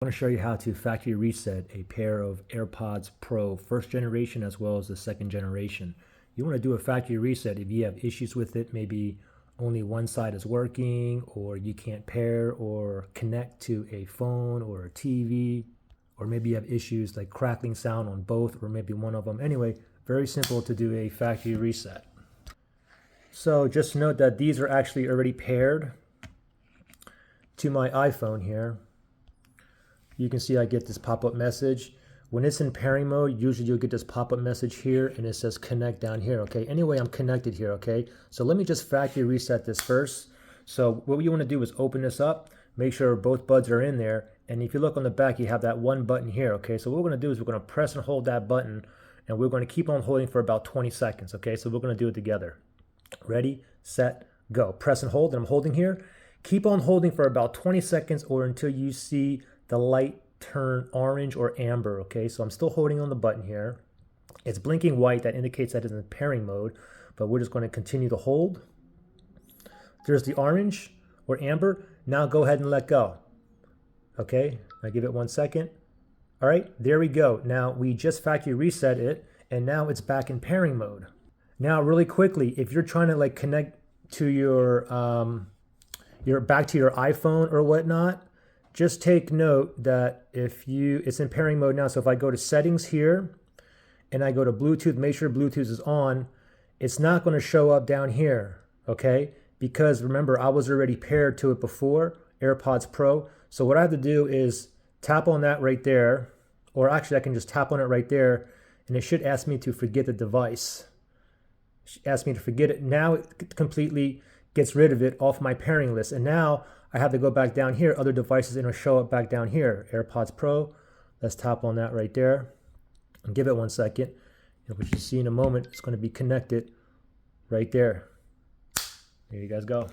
I want to show you how to factory reset a pair of AirPods Pro first generation as well as the second generation. You want to do a factory reset if you have issues with it, maybe only one side is working or you can't pair or connect to a phone or a TV, or maybe you have issues like crackling sound on both or maybe one of them. Anyway, very simple to do a factory reset. So just note that these are actually already paired to my iPhone here. You can see I get this pop-up message. When it's in pairing mode, usually you'll get this pop-up message here and it says connect down here, okay? Anyway, I'm connected here, okay? So let me just factory reset this first. So what you want to do is open this up, make sure both buds are in there, and if you look on the back, you have that one button here, okay? So what we're going to do is we're going to press and hold that button, and we're going to keep on holding for about 20 seconds, okay? So we're going to do it together. Ready, set, go. Press and hold, and I'm holding here. Keep on holding for about 20 seconds or until you see the light turn orange or amber, okay? So I'm still holding on the button here. It's blinking white, that indicates that it's in pairing mode, but we're just going to continue to hold. There's the orange or amber. Now go ahead and let go. Okay, I give it 1 second. All right, there we go. Now we just factory reset it, and now it's back in pairing mode. Now really quickly, if you're trying to like connect to your back to your iPhone or whatnot, just take note that it's in pairing mode now. So if I go to settings here and I go to Bluetooth, make sure Bluetooth is on, it's not going to show up down here, okay? Because remember, I was already paired to it before, AirPods Pro. So what I have to do is tap on that right there, or actually I can just tap on it right there and it should ask me to forget the device. It should ask me to forget it. Now it completely gets rid of it off my pairing list. And now I have to go back down here, other devices, and it'll show up back down here. AirPods Pro, let's tap on that right there and give it 1 second. And what you see in a moment, it's going to be connected right there. There you guys go.